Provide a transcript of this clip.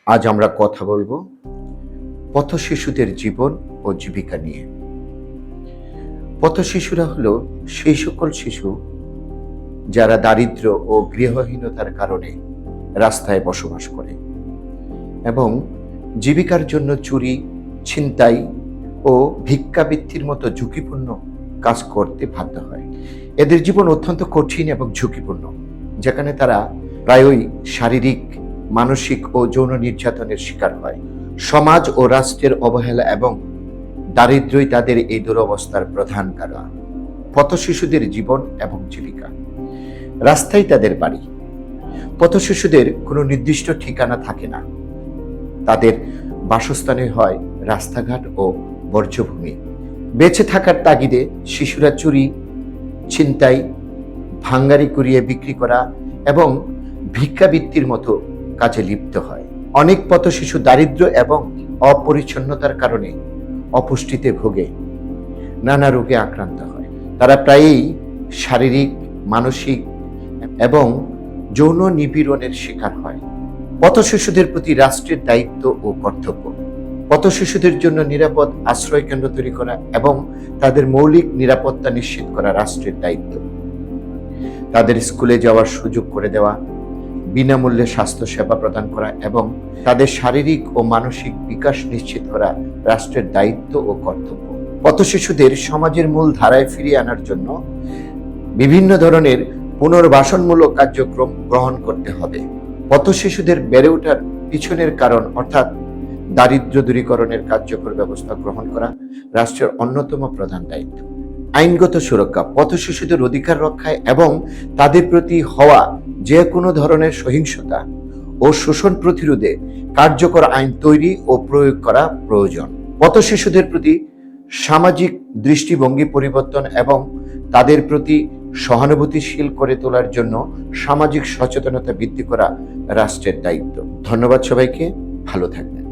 আজ আমরা কথা বলবো পথ শিশুদের জীবন ও জীবিকা নিয়ে। পথ শিশুরা হলো সেই সকল শিশু যারা দারিদ্র্য ও গৃহহীনতার কারণে রাস্তায় বসবাস করে এবং জীবিকার জন্য চুরি, ছিনতাই ও ভিক্ষাবৃত্তির মতো ঝুঁকিপূর্ণ কাজ করতে বাধ্য হয়। এদের জীবন অত্যন্ত কঠিন এবং ঝুঁকিপূর্ণ, যেখানে তারা প্রায়ই শারীরিক, মানসিক ও যৌন নির্যাতনের শিকার হয়। সমাজ ও রাষ্ট্রের অবহেলা এবং দারিদ্র্যই তাদের এই দুরবস্থার প্রধান কারণ। পথ শিশুদের জীবন এবং জীবিকা। রাস্তাই তাদের বাড়ি। পথ শিশুদের কোনো নির্দিষ্ট ঠিকানা থাকে না। তাদের বাসস্থানে হয় রাস্তাঘাট ও বর্জ্যভূমি। বেঁচে থাকার তাগিদে শিশুরা চুরি, ছিনতাই, ভাঙ্গারি কুড়িয়ে বিক্রি করা এবং ভিক্ষাবৃত্তির মতো কাজে লিপ্ত হয়। অনেক পথ শিশু দারিদ্র্য এবং অপরিচ্ছন্নতার কারণে অপুষ্টিতে ভোগে, নানা রোগে আক্রান্ত হয়। তারা প্রায়ই শারীরিক, মানসিক এবং যৌন নিপীড়নের শিকার হয়। পথ শিশুদের প্রতি রাষ্ট্রের দায়িত্ব ও কর্তব্য। পথ শিশুদের জন্য নিরাপদ আশ্রয় কেন্দ্র তৈরি করা এবং তাদের মৌলিক নিরাপত্তা নিশ্চিত করা রাষ্ট্রের দায়িত্ব। তাদের স্কুলে যাওয়ার সুযোগ করে দেওয়া, বিনামূল্যে স্বাস্থ্য সেবা প্রদান করা এবং তাদের শারীরিক ও মানসিক বিকাশ নিশ্চিত করা রাষ্ট্রের দায়িত্ব ও কর্তব্য। পথ শিশুদের সমাজের মূল ধারায় ফিরিয়ে আনার জন্য বিভিন্ন ধরনের পুনর্বাসনমূলক কার্যক্রম গ্রহণ করতে হবে। পথ শিশুদের বেড়ে ওঠার পিছনের কারণ অর্থাৎ দারিদ্র্য দূরীকরণের কার্যকর ব্যবস্থা গ্রহণ করা রাষ্ট্রের অন্যতম প্রধান দায়িত্ব। আইনগত সুরক্ষা। পথ শিশুদের অধিকার রক্ষায় এবং তাদের প্রতি হওয়া যে কোনো ধরনের সহিংসতা ও শোষণ প্রতিরোধে কার্যকর আইন তৈরি ও প্রয়োগ করা প্রয়োজন। পথ শিশুদের প্রতি সামাজিক দৃষ্টিভঙ্গি পরিবর্তন এবং তাদের প্রতি সহানুভূতিশীল করে তোলার জন্য সামাজিক সচেতনতা বৃদ্ধি করা রাষ্ট্রের দায়িত্ব। ধন্যবাদ সবাইকে, ভালো থাকবেন।